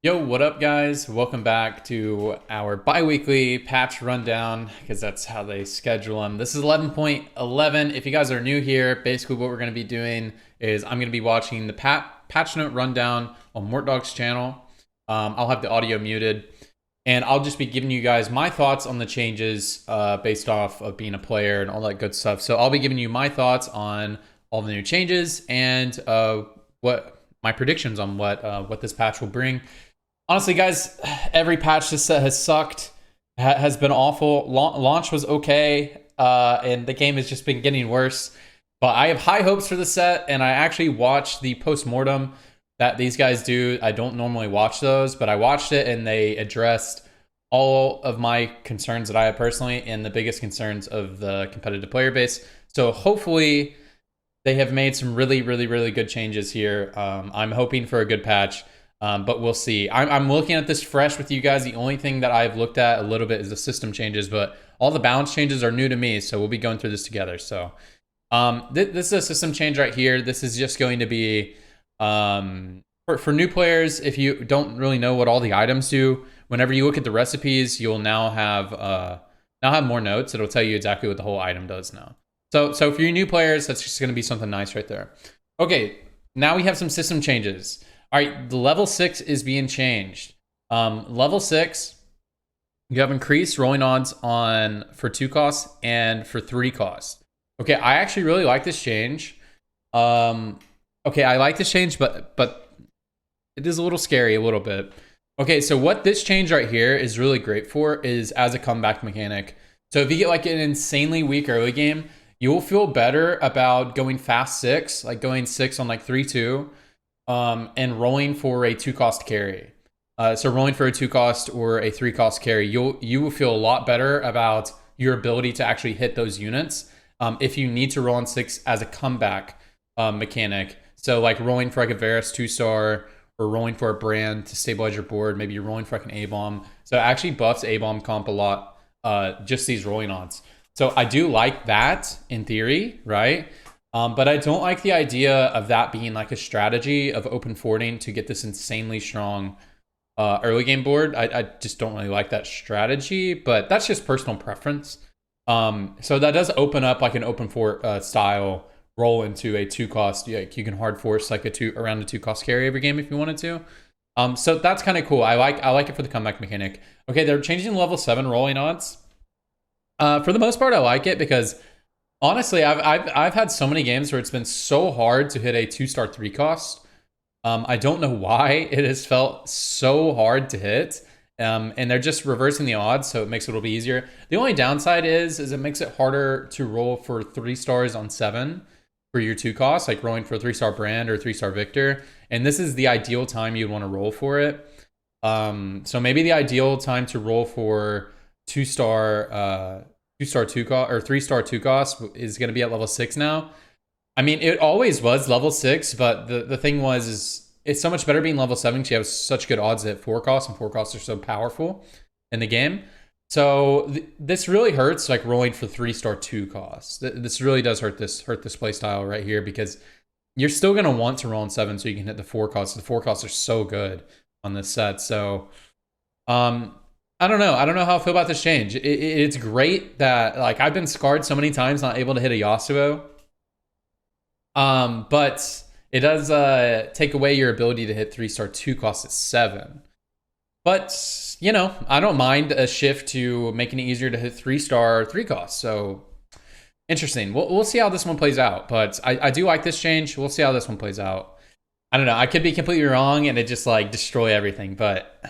Yo, what up, guys? Welcome back to our bi-weekly patch rundown, because that's how they schedule them. This is 11.11. If you guys are new here, basically what we're going to be doing is I'm going to be watching the patch note rundown on Mortdog's channel. I'll have the audio muted, and I'll just be giving you guys my thoughts on the changes based off of being a player and all that good stuff. So I'll be giving you my thoughts on all the new changes and what my predictions on what this patch will bring. Honestly, guys, every patch this set has sucked, has been awful. Launch was okay, and the game has just been getting worse. But I have high hopes for the set, and I actually watched the post-mortem that these guys do. I don't normally watch those, but I watched it, and they addressed all of my concerns that I have personally and the biggest concerns of the competitive player base. So hopefully they have made some really good changes here. I'm hoping for a good patch. But we'll see. I'm looking at this fresh with you guys. The only thing that I've looked at a little bit is the system changes, but all the balance changes are new to me, so we'll be going through this together. So this is a system change right here. This is just going to be for new players. If you don't really know what all the items do, whenever you look at the recipes, you'll now have more notes. It'll tell you exactly what the whole item does now. So for you new players, that's just going to be something nice right there. Okay, now we have some system changes. All right, the level 6 is being changed. Level 6, you have increased rolling odds for 2 costs and for 3 costs. Okay, I actually really like this change. Okay, I like this change, but it is a little scary a little bit. Okay, so what this change right here is really great for is as a comeback mechanic. So if you get like an insanely weak early game, you'll feel better about going fast 6, like going 6 on like 3-2. And rolling for a 2-cost carry. So rolling for a 2-cost or a 3-cost carry, you will feel a lot better about your ability to actually hit those units if you need to roll on 6 as a comeback mechanic. So like rolling for like a Varus 2-star or rolling for a brand to stabilize your board. Maybe you're rolling for like an A-bomb. So it actually buffs A-bomb comp a lot, just these rolling odds. So I do like that in theory, right? But I don't like the idea of that being like a strategy of open forwarding to get this insanely strong early game board. I just don't really like that strategy, but that's just personal preference. So that does open up like an open fort style roll into a 2-cost. You can hard force like around a 2-cost carry every game if you wanted to. So that's kind of cool. I like it for the comeback mechanic. Okay, they're changing level 7 rolling odds. For the most part, I like it because honestly, I've had so many games where it's been so hard to hit a 2-star 3-cost. I don't know why it has felt so hard to hit. And they're just reversing the odds, so it makes it a little bit easier. The only downside is it makes it harder to roll for 3 stars on 7 for your 2 costs, like rolling for a 3-star brand or 3-star victor. And this is the ideal time you'd want to roll for it. So maybe the ideal time to roll for 2-star 2-cost or 3-star 2-cost is going to be at level 6 now. I mean, it always was level 6, but the thing is it's so much better being level 7 because you have such good odds at 4 costs, and 4 costs are so powerful in the game. So this really hurts like rolling for 3-star 2 costs. This really does hurt this play style right here because you're still going to want to roll in 7 so you can hit the 4 costs. The 4 costs are so good on this set. So I don't know. I don't know how I feel about this change. It's great that like I've been scarred so many times not able to hit a Yasuo. But it does take away your ability to hit 3-star 2 costs at 7. But you know, I don't mind a shift to making it easier to hit 3-star 3 costs. So interesting. We'll see how this one plays out. But I do like this change. We'll see how this one plays out. I don't know. I could be completely wrong and it just like destroy everything, but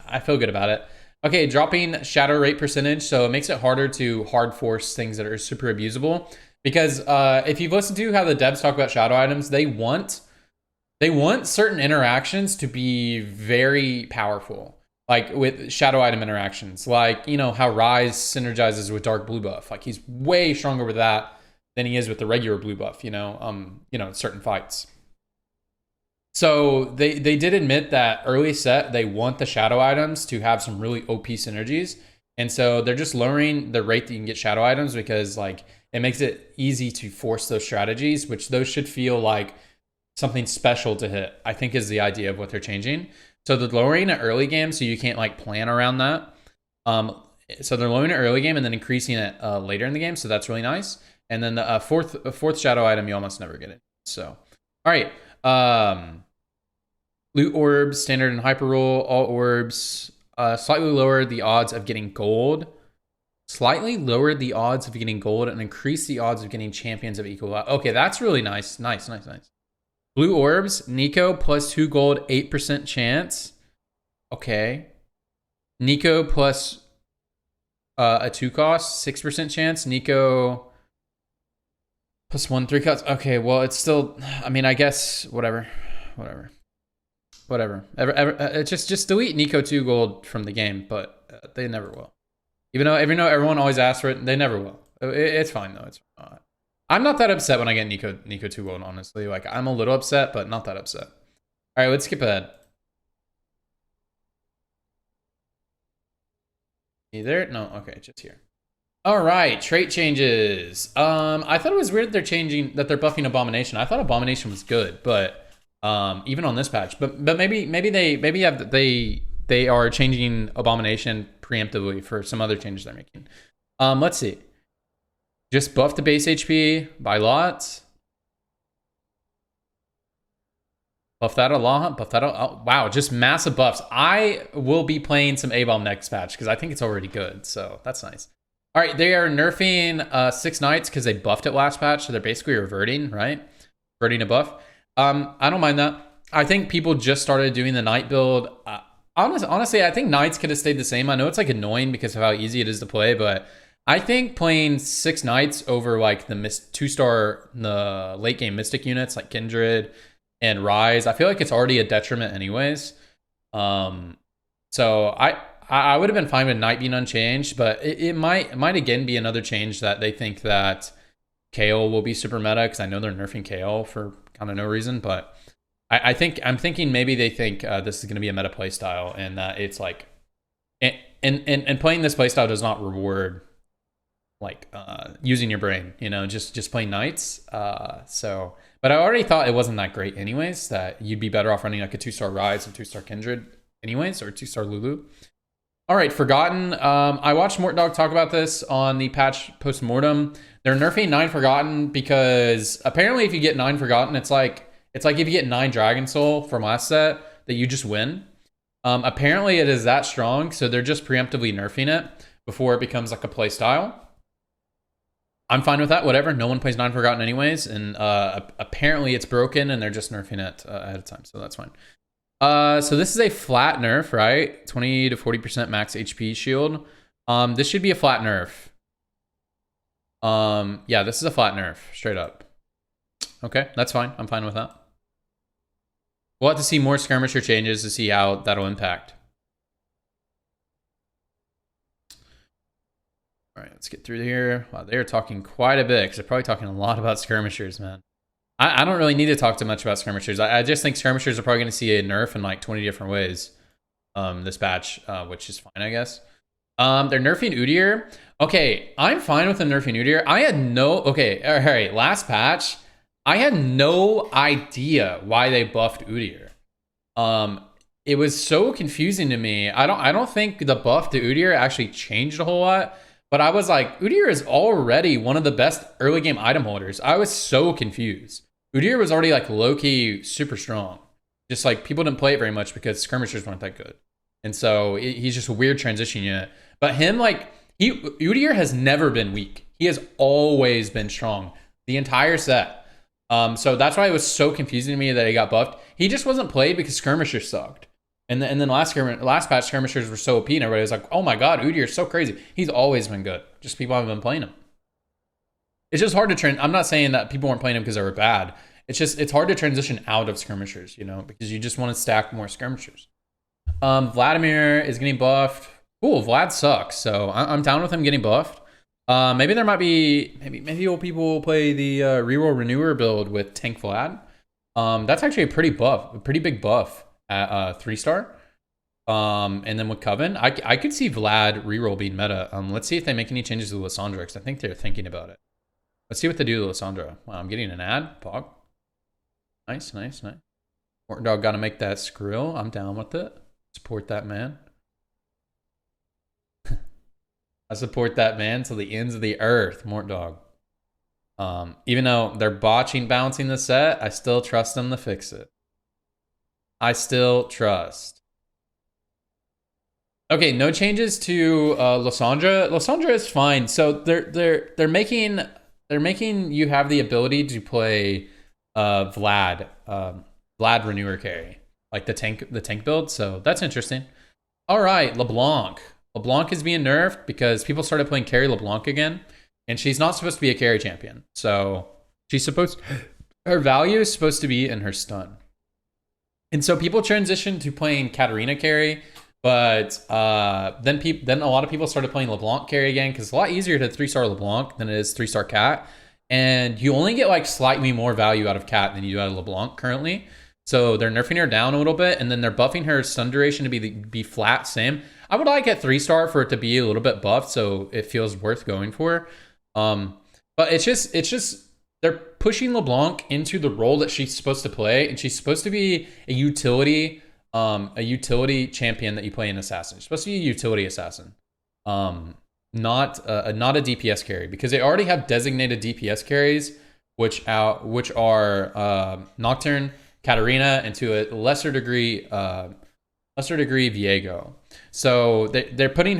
I feel good about it. Okay, dropping shadow rate percentage, so it makes it harder to hard force things that are super abusable. Because if you've listened to how the devs talk about shadow items, they want certain interactions to be very powerful. Like with shadow item interactions, like you know how Rise synergizes with Dark Blue buff. Like he's way stronger with that than he is with the regular blue buff. You know, certain fights. So they did admit that early set, they want the shadow items to have some really OP synergies. And so they're just lowering the rate that you can get shadow items because like it makes it easy to force those strategies, which those should feel like something special to hit, I think is the idea of what they're changing. So they're lowering it early game, so you can't like plan around that. So they're lowering it early game and then increasing it later in the game. So that's really nice. And then the fourth shadow item, you almost never get it. So, all right. Loot orbs, standard and hyper roll, all orbs. Slightly lower the odds of getting gold. Slightly lowered the odds of getting gold and increase the odds of getting champions of equal. Okay, that's really nice. Nice. Blue orbs, Nico plus 2 gold, 8% chance. Okay. Nico plus a 2 cost, 6% chance. Nico plus 1 3 cost. Okay, well, it's still, I mean, I guess whatever. Just delete Nico 2 gold from the game, but they never will. Even though everyone always asks for it, they never will. It's fine though. It's fine. I'm not that upset when I get Nico 2 gold, honestly. Like, I'm a little upset, but not that upset. All right, let's skip ahead. Either? No, okay, just here. All right, trait changes. I thought it was weird they're buffing Abomination. I thought Abomination was good, but even on this patch. But maybe they are changing Abomination preemptively for some other changes they're making. Let's see. Just buff the base HP by lots. Buff that a lot. Oh, wow, just massive buffs. I will be playing some A-Bomb next patch because I think it's already good. So that's nice. All right, they are nerfing 6 Knights because they buffed it last patch. So they're basically reverting, right? Reverting a buff. I don't mind that. I think people just started doing the Knight build. Honestly, I think Knights could have stayed the same. I know it's like annoying because of how easy it is to play, but I think playing 6 Knights over like the 2-star, the late game Mystic units like Kindred and Rise, I feel like it's already a detriment anyways. So I would have been fine with Knight being unchanged, but it might again be another change that they think that Kayle will be super meta because I know they're nerfing Kayle for kind of no reason, but I'm thinking maybe they think this is going to be a meta playstyle and that it's like, and playing this playstyle does not reward like using your brain, you know, just playing Knights. But I already thought it wasn't that great anyways, that you'd be better off running like a 2-star Rise and 2-star Kindred anyways, or 2-star Lulu. All right, Forgotten. I watched Mortdog talk about this on the patch post-mortem. They're nerfing 9 Forgotten because apparently if you get 9 Forgotten, it's like if you get 9 Dragon Soul from last set, that you just win. Apparently it is that strong, so they're just preemptively nerfing it before it becomes like a play style. I'm fine with that, whatever. No one plays 9 Forgotten anyways, and apparently it's broken and they're just nerfing it ahead of time, so that's fine. So this is a flat nerf, right? 20 to 40% max HP shield. This should be a flat nerf. Yeah, this is a flat nerf, straight up. Okay, that's fine. I'm fine with that. We'll have to see more skirmisher changes to see how that'll impact. All right, let's get through here. Wow, they're talking quite a bit because they're probably talking a lot about skirmishers, man. I don't really need to talk too much about skirmishers. I just think skirmishers are probably going to see a nerf in like 20 different ways this batch, which is fine, I guess. They're nerfing Udyr. Okay, I'm fine with them nerfing Udyr. I had no... Okay, all right, last patch, I had no idea why they buffed Udyr. It was so confusing to me. I don't think the buff to Udyr actually changed a whole lot. But I was like, Udyr is already one of the best early game item holders. I was so confused. Udyr was already like low-key super strong. Just like people didn't play it very much because skirmishers weren't that good. And so he's just a weird transition unit. But him, like, Udyr has never been weak. He has always been strong the entire set. So that's why it was so confusing to me that he got buffed. He just wasn't played because skirmishers sucked. And then last patch, skirmishers were so OP, and everybody was like, oh my god, Udyr is so crazy. He's always been good. Just people haven't been playing him. It's just hard to trend. I'm not saying that people weren't playing him because they were bad. It's hard to transition out of skirmishers, you know, because you just want to stack more skirmishers. Vladimir is getting buffed. Cool, Vlad sucks, so I'm down with him getting buffed. Maybe there might be maybe old people play the reroll renewer build with Tank Vlad. That's actually a pretty big buff at 3-star. And then with Coven, I could see Vlad reroll being meta. Let's see if they make any changes to Lissandra, because I think they're thinking about it. Let's see what they do to Lissandra. Wow, I'm getting an ad. Pog. Nice. 4 Mort Dog got to make that skrill. I'm down with it. Support that man. I support that man till the ends of the earth, Mort Dog. Even though they're botching bouncing the set, I still trust them to fix it. I still trust. Okay, no changes to Lysandra. Lysandra is fine. So they're making you have the ability to play Vlad Renewer carry, like the tank build. So that's interesting. All right, Leblanc. LeBlanc is being nerfed because people started playing carry LeBlanc again, and she's not supposed to be a carry champion. So her value is supposed to be in her stun. And so people transitioned to playing Katarina carry, but then a lot of people started playing LeBlanc carry again because it's a lot easier to 3-star LeBlanc than it is 3-star Cat. And you only get like slightly more value out of Cat than you do out of LeBlanc currently. So they're nerfing her down a little bit, and then they're buffing her stun duration to be flat, same. I would like at 3-star for it to be a little bit buffed, so it feels worth going for. But it's just they're pushing LeBlanc into the role that she's supposed to play, and she's supposed to be a utility champion that you play in Assassin. She's supposed to be a utility assassin, not a DPS carry, because they already have designated DPS carries, which are Nocturne, Katarina, and to a lesser degree Viego. So they're pushing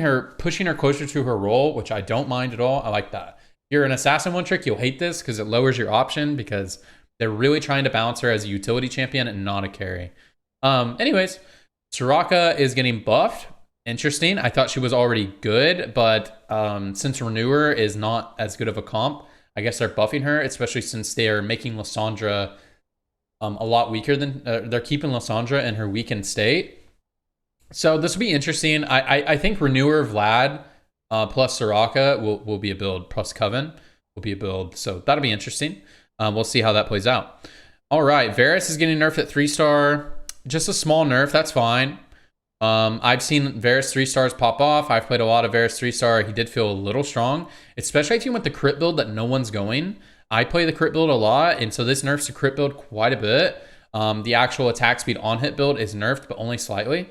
her closer to her role, which I don't mind at all. I like that. If you're an assassin one trick, you'll hate this because it lowers your option, because they're really trying to balance her as a utility champion and not a carry. Anyways, Soraka is getting buffed. Interesting. I thought she was already good, but since Renewer is not as good of a comp, I guess they're buffing her, especially since they are making Lysandra a lot weaker than they're keeping Lysandra in her weakened state. So this will be interesting. I think Renewer Vlad plus Soraka will be a build, plus Coven will be a build. So that'll be interesting. We'll see how that plays out. All right, Varus is getting nerfed at 3-star. Just a small nerf, that's fine. I've seen Varus 3-stars pop off. I've played a lot of Varus 3-star. He did feel a little strong, especially if you went the crit build that no one's going. I play the crit build a lot, and so this nerfs the crit build quite a bit. The actual attack speed on hit build is nerfed, but only slightly.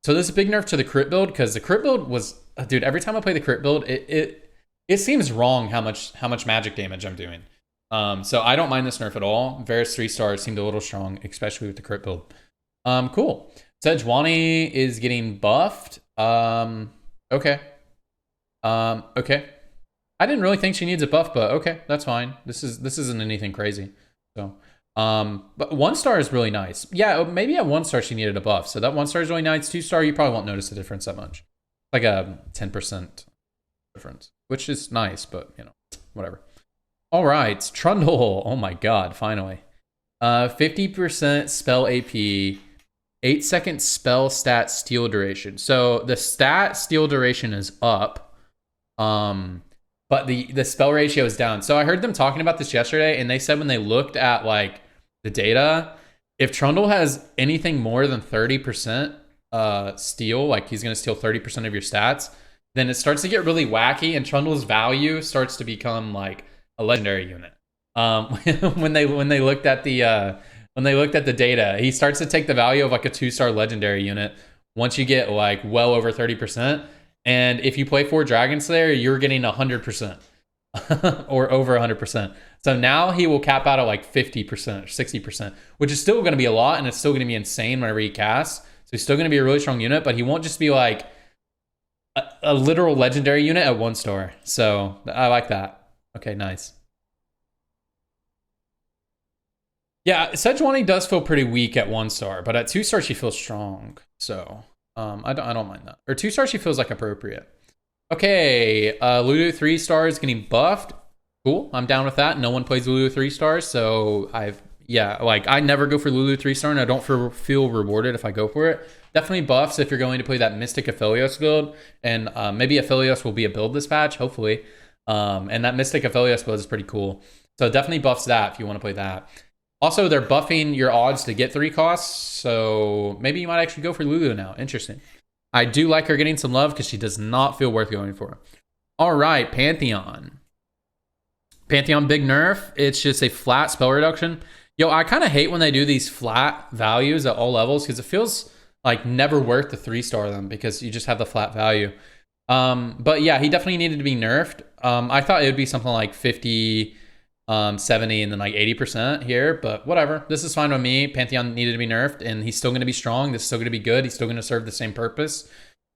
So this is a big nerf to the crit build, because the crit build was, dude, every time I play the crit build, it seems wrong how much magic damage I'm doing. So I don't mind this nerf at all. Varus 3-stars seemed a little strong, especially with the crit build. Cool. Sejuani is getting buffed. Okay. Okay. I didn't really think she needs a buff, but okay, that's fine. This isn't anything crazy. So, but 1-star is really nice. Yeah, maybe at 1-star she needed a buff. So that 1-star is really nice. 2-star, you probably won't notice the difference that much. Like a 10% difference, which is nice, but you know, whatever. All right, Trundle. Oh my God, finally. 50% spell AP, 8-second spell stat steal duration. So the stat steal duration is up. But the spell ratio is down. So I heard them talking about this yesterday, and they said when they looked at like the data, if Trundle has anything more than 30% steal, like he's going to steal 30% of your stats, then it starts to get really wacky, and Trundle's value starts to become like a legendary unit. When they looked at the data, he starts to take the value of like a 2-star legendary unit once you get like well over 30%. And if you play 4 Dragon Slayer, you're getting 100% or over 100%. So now he will cap out at like 50% or 60%, which is still going to be a lot, and it's still going to be insane whenever he casts. So he's still going to be a really strong unit, but he won't just be like a literal legendary unit at 1-star. So I like that. Okay, nice. Yeah, Sejuani does feel pretty weak at 1-star, but at 2-star she feels strong. So I don't mind that. Or 2-star she feels like appropriate. Okay, Lulu 3-stars getting buffed. Cool, I'm down with that. No one plays Lulu 3-stars, so I never go for Lulu 3-star, and I don't feel rewarded if I go for it. Definitely buffs if you're going to play that Mystic Aphelios build, and maybe Aphelios will be a build this patch, hopefully. And that Mystic Aphelios build is pretty cool. So definitely buffs that if you want to play that. Also, they're buffing your odds to get 3 costs, so maybe you might actually go for Lulu now. Interesting. I do like her getting some love because she does not feel worth going for. All right, Pantheon. Pantheon, big nerf. It's just a flat spell reduction. Yo, I kind of hate when they do these flat values at all levels because it feels like never worth the 3-star them because you just have the flat value. But yeah, he definitely needed to be nerfed. I thought it would be something like 50, 70, and then like 80% here, but whatever. This is fine with me. Pantheon needed to be nerfed, and he's still going to be strong. This is still going to be good. He's still going to serve the same purpose.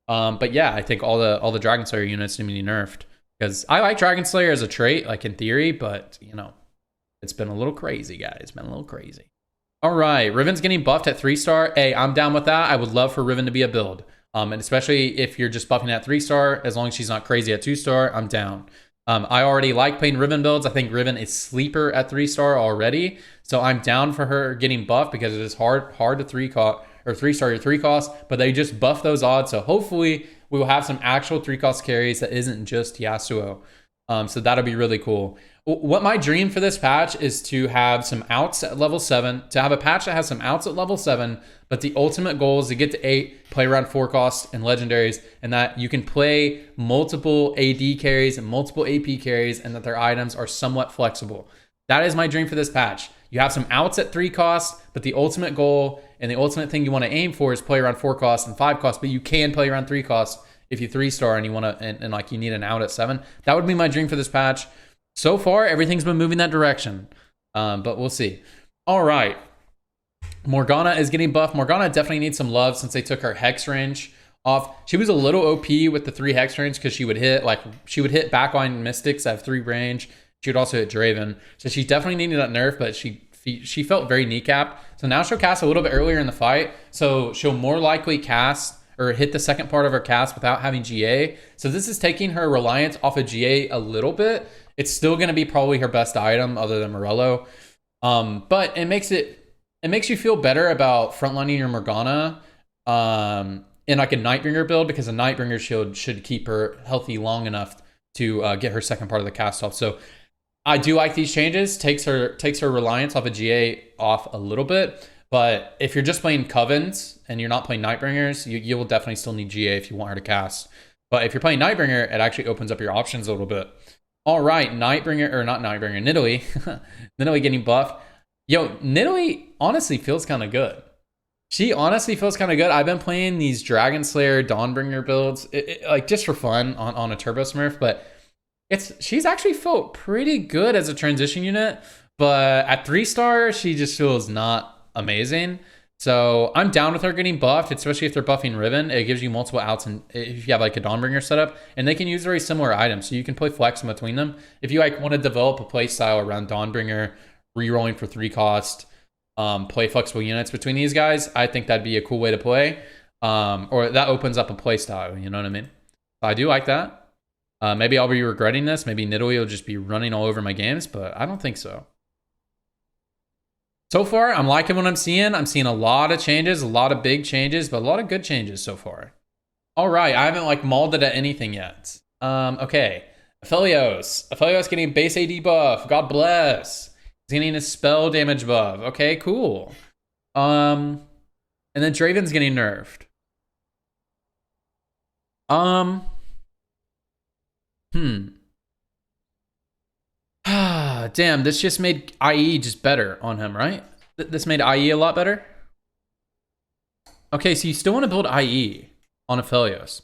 But yeah, I think all the Dragon Slayer units need to be nerfed because I like Dragon Slayer as a trait, like in theory, but you know, it's been a little crazy, guys. It's been a little crazy. All right, Riven's getting buffed at 3-star. Hey, I'm down with that. I would love for Riven to be a build. And especially if you're just buffing at 3-star, as long as she's not crazy at 2-star, I'm down. I already like playing Riven builds. I think Riven is sleeper at 3-star already. So I'm down for her getting buffed because it is hard to 3-star your 3 cost, but they just buff those odds. So hopefully we will have some actual 3-cost carries that isn't just Yasuo. So that'll be really cool. What my dream for this patch is to have some outs at level 7, to have a patch that has some outs at level 7, but the ultimate goal is to get to 8, play around 4 costs and legendaries, and that you can play multiple AD carries and multiple AP carries, and that their items are somewhat flexible. That is my dream for this patch. You have some outs at 3 costs, but the ultimate goal and the ultimate thing you want to aim for is play around 4 costs and 5 costs, but you can play around 3 costs if you 3-star and you want to, and like you need an out at 7. That would be my dream for this patch. So far, everything's been moving that direction, but we'll see. All right. Morgana is getting buffed. Morgana definitely needs some love since they took her Hex range off. She was a little OP with the 3 Hex range because she would hit backline Mystics that have 3 range. She would also hit Draven. So she definitely needed that nerf, but she felt very kneecapped. So now she'll cast a little bit earlier in the fight. So she'll more likely cast or hit the second part of her cast without having GA. So this is taking her reliance off of GA a little bit. It's still going to be probably her best item other than Morello. But it makes you feel better about frontlining your Morgana in like a Nightbringer build, because a Nightbringer shield should keep her healthy long enough to get her second part of the cast off. So I do like these changes. Takes her reliance off of GA off a little bit. But if you're just playing Covens and you're not playing Nightbringers, you will definitely still need GA if you want her to cast. But if you're playing Nightbringer, it actually opens up your options a little bit. All right, Nidalee. Nidalee getting buffed. Yo, Nidalee honestly feels kind of good. She honestly feels kind of good. I've been playing these Dragon Slayer Dawnbringer builds, like just for fun on a Turbo Smurf, but she's actually felt pretty good as a transition unit. But at 3-star, she just feels not amazing. So I'm down with her getting buffed, especially if they're buffing Riven. It gives you multiple outs, and if you have like a Dawnbringer setup, and they can use very similar items, so you can play flex in between them. If you like want to develop a play style around Dawnbringer, rerolling for 3 cost, play flexible units between these guys, I think that'd be a cool way to play. Or that opens up a play style, you know what I mean? I do like that. Maybe I'll be regretting this. Maybe Nidalee will just be running all over my games, but I don't think so. So far, I'm liking what I'm seeing. I'm seeing a lot of changes, a lot of big changes, but a lot of good changes so far. All right, I haven't like mauled it at anything yet. Okay, Aphelios getting base AD buff. God bless. He's getting a spell damage buff. Okay, cool. And then Draven's getting nerfed. Damn, this just made IE just better on him, right? This made IE a lot better. Okay, so you still want to build IE on Aphelios.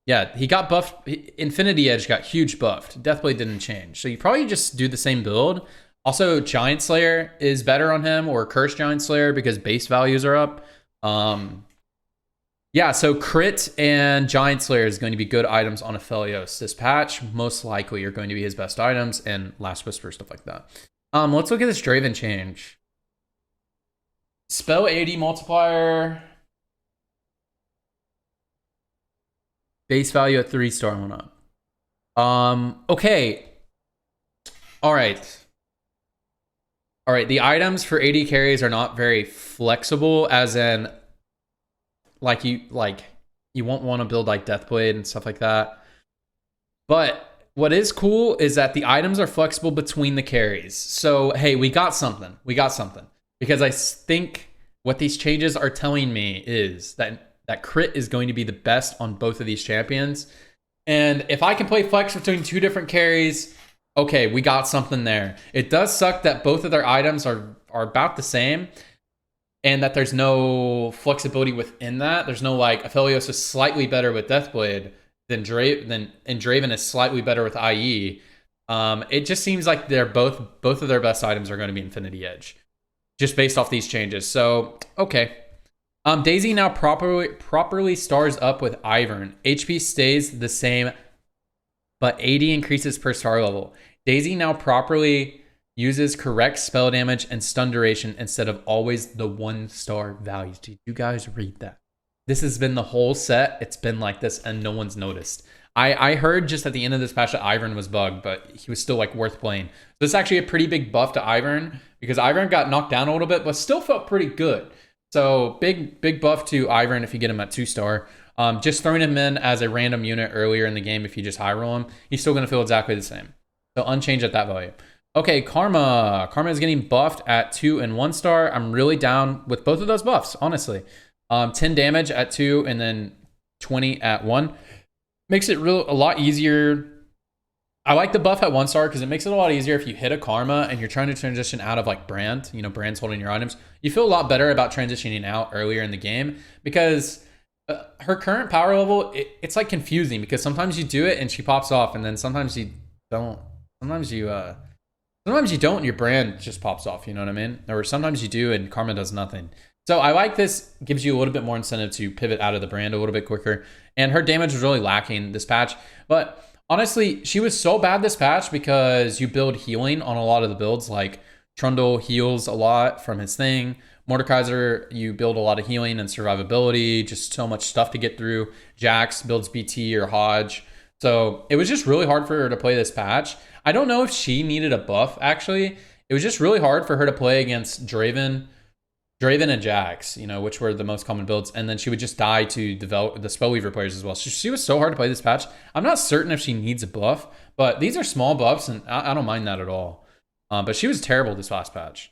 Yeah, he got buffed. Infinity Edge got huge buffed. Deathblade didn't change. So you probably just do the same build. Also, Giant Slayer is better on him, or Cursed Giant Slayer, because base values are up. Yeah, so Crit and Giant Slayer is going to be good items on Aphelios this patch. Most likely are going to be his best items, and Last Whisper, stuff like that. Let's look at this Draven change. Spell AD multiplier. Base value at 3-star went up. Okay. All right. The items for AD carries are not very flexible, as in you won't want to build like Deathblade and stuff like that. But what is cool is that the items are flexible between the carries. So, hey, we got something. Because I think what these changes are telling me is that Crit is going to be the best on both of these champions. And if I can play flex between 2 different carries, Okay, we got something there. It does suck that both of their items are about the same, and that there's no flexibility within that. There's no like Aphelios is slightly better with Deathblade than Draven is slightly better with IE. It just seems like they're both of their best items are going to be Infinity Edge, just based off these changes. So okay. Daisy now properly stars up with Ivern. HP stays the same, but AD increases per star level. Daisy now properly uses correct spell damage and stun duration instead of always the 1-star values. Did you guys read that? This has been the whole set. It's been like this and no one's noticed. I heard just at the end of this patch that Ivern was bugged, but he was still like worth playing. So this is actually a pretty big buff to Ivern because Ivern got knocked down a little bit, but still felt pretty good. So big buff to Ivern if you get him at 2-star. Just throwing him in as a random unit earlier in the game, if you just high roll him, he's still going to feel exactly the same. So unchanged at that value. Okay, Karma. Karma is getting buffed at 2 and 1-star. I'm really down with both of those buffs, honestly. 10 damage at 2 and then 20 at 1. Makes it a lot easier. I like the buff at 1-star because it makes it a lot easier if you hit a Karma and you're trying to transition out of like Brand. You know, Brand's holding your items. You feel a lot better about transitioning out earlier in the game because her current power level, it's like confusing because sometimes you do it and she pops off and then sometimes you don't. Sometimes you don't and your Brand just pops off, you know what I mean? Or sometimes you do and Karma does nothing. So I like this, gives you a little bit more incentive to pivot out of the Brand a little bit quicker. And her damage was really lacking this patch. But honestly, she was so bad this patch because you build healing on a lot of the builds. Like Trundle heals a lot from his thing. Mordekaiser, you build a lot of healing and survivability, just so much stuff to get through. Jax builds BT or Hodge. So it was just really hard for her to play this patch. I don't know if she needed a buff, actually. It was just really hard for her to play against Draven and Jax, you know, which were the most common builds. And then she would just die to develop the Spellweaver players as well. So she was so hard to play this patch. I'm not certain if she needs a buff, but these are small buffs, and I don't mind that at all. But she was terrible this last patch.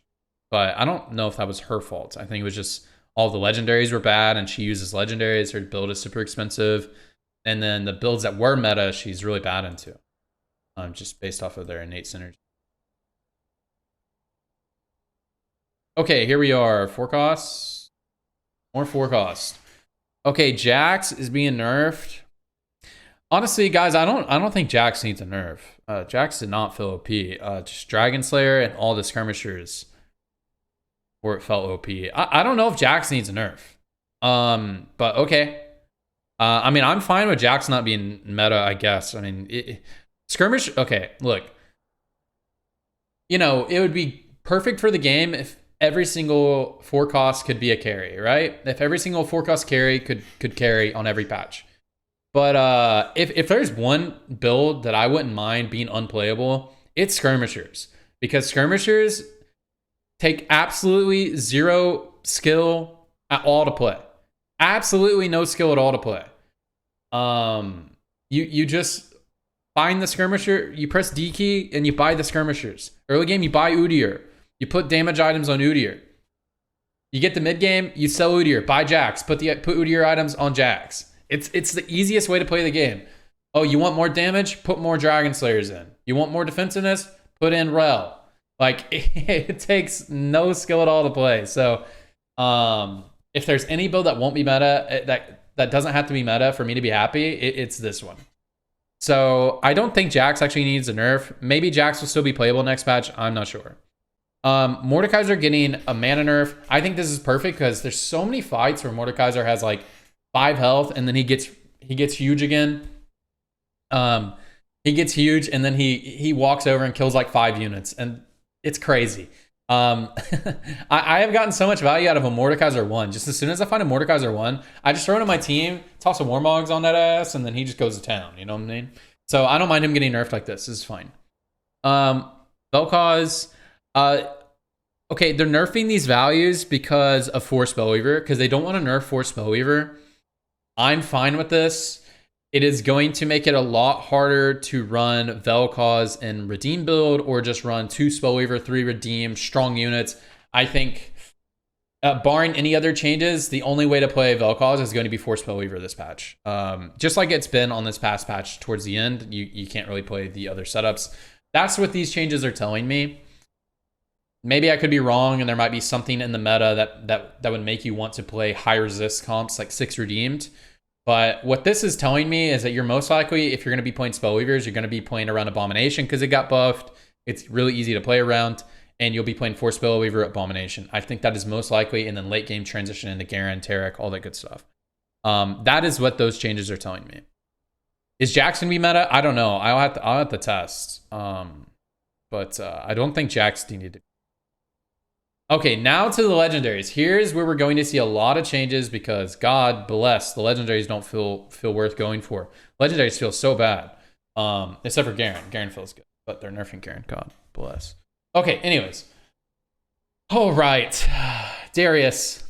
But I don't know if that was her fault. I think it was just all the legendaries were bad, and she uses legendaries. Her build is super expensive. And then the builds that were meta, she's really bad into. Just based off of their innate synergy. Okay, here we are. Forecast. More forecast. Okay, Jax is being nerfed. Honestly, guys, I don't think Jax needs a nerf. Jax did not feel OP. Just Dragon Slayer and all the skirmishers where it felt OP. I don't know if Jax needs a nerf. But okay. I mean, I'm fine with Jax not being meta, I guess. I mean, skirmish. Okay, look. You know, it would be perfect for the game if every single forecast could be a carry, right? If every single forecast carry could carry on every patch. But if there's one build that I wouldn't mind being unplayable, it's skirmishers. Because skirmishers take absolutely zero skill at all to play. Absolutely no skill at all to play. You just find the skirmisher, you press D key, and you buy the skirmishers. Early game, you buy Udyr. You put damage items on Udyr. You get the mid game, you sell Udyr, buy Jax, put Udyr items on Jax. It's the easiest way to play the game. Oh, you want more damage? Put more Dragon Slayers in. You want more defensiveness? Put in Rel. Like, it takes no skill at all to play. So, if there's any build that won't be meta, that doesn't have to be meta for me to be happy, it's this one. So, I don't think Jax actually needs a nerf. Maybe Jax will still be playable next patch. I'm not sure. Mordekaiser getting a mana nerf. I think this is perfect because there's so many fights where Mordekaiser has like 5 health and then he gets huge again. He gets huge and then he walks over and kills like 5 units and it's crazy. I have gotten so much value out of a Mordekaiser 1. Just as soon as I find a Mordekaiser 1, I just throw it on my team, toss a Warmogs on that ass, and then he just goes to town. You know what I mean? So I don't mind him getting nerfed like this. This is fine. Vel'Koz, okay, they're nerfing these values because of Force Spellweaver, because they don't want to nerf Force Spellweaver. I'm fine with this. It is going to make it a lot harder to run Vel'Koz in Redeem build or just run 2 Spellweaver, 3 Redeem, strong units. I think, barring any other changes, the only way to play Vel'Koz is going to be Force Spellweaver this patch. Just like it's been on this past patch towards the end, you can't really play the other setups. That's what these changes are telling me. Maybe I could be wrong, and there might be something in the meta that would make you want to play high resist comps like 6 Redeemed. But what this is telling me is that you're most likely, if you're going to be playing Spellweavers, you're going to be playing around Abomination because it got buffed. It's really easy to play around, and you'll be playing 4 Spellweaver Abomination. I think that is most likely, and then late game transition into Garen, Tarek, all that good stuff. That is what those changes are telling me. Is Jax gonna be meta? I don't know. I'll have to test. But I don't think Jax needed to. Okay, now to the legendaries. Here's where we're going to see a lot of changes because God bless, the legendaries don't feel worth going for. Legendaries feel so bad. Except for Garen. Garen feels good, but they're nerfing Garen. God bless. Okay, anyways. All right. Darius.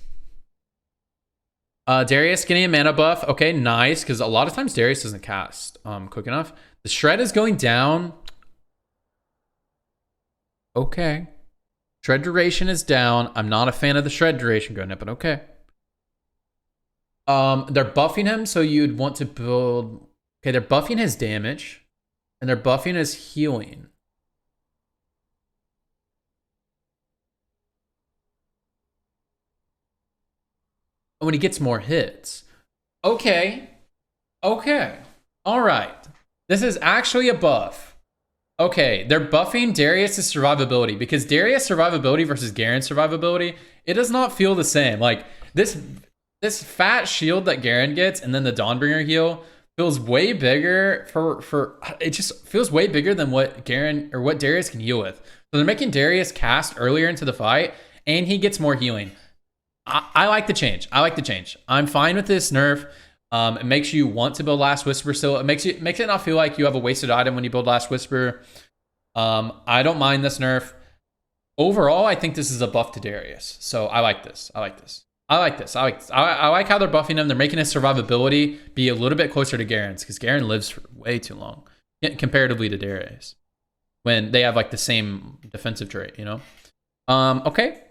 Darius getting a mana buff. Okay, nice, because a lot of times Darius doesn't cast quick enough. The shred is going down. Okay. Shred duration is down. I'm not a fan of the shred duration going up, but okay. They're buffing him, so you'd want to build... Okay, they're buffing his damage, and they're buffing his healing. When he gets more hits. Okay. Okay. All right. This is actually a buff. Okay, they're buffing Darius' survivability because Darius' survivability versus Garen's survivability, it does not feel the same. Like this fat shield that Garen gets and then the Dawnbringer heal feels way bigger for it just feels way bigger than what Garen or what Darius can heal with. So they're making Darius cast earlier into the fight and he gets more healing. I like the change. I like the change. I'm fine with this nerf. It makes you want to build Last Whisper still. It makes it not feel like you have a wasted item when you build Last Whisper. I don't mind this nerf. Overall, I think this is a buff to Darius. So I like this. I like this. I like this. I like how they're buffing him. They're making his survivability be a little bit closer to Garen's because Garen lives for way too long comparatively to Darius when they have like the same defensive trait, you know? Okay.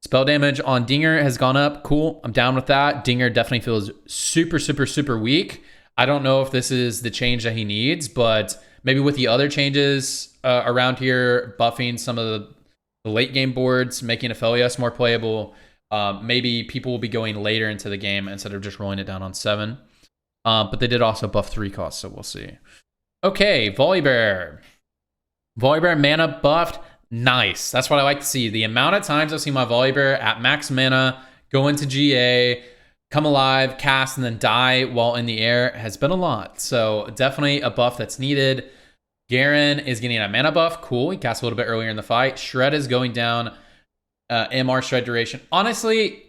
Spell damage on Dinger has gone up. Cool. I'm down with that. Dinger definitely feels super, super, super weak. I don't know if this is the change that he needs, but maybe with the other changes around here, buffing some of the late game boards, making Aphelios more playable, maybe people will be going later into the game instead of just rolling it down on 7. But they did also buff 3 costs, so we'll see. Okay, Volibear. Volibear mana buffed. Nice. That's what I like to see. The amount of times I've seen my Volibear at max mana go into GA, come alive, cast, and then die while in the air has been a lot. So definitely a buff that's needed. Garen is getting a mana buff. Cool. He cast a little bit earlier in the fight. Shred is going down. MR shred duration. Honestly,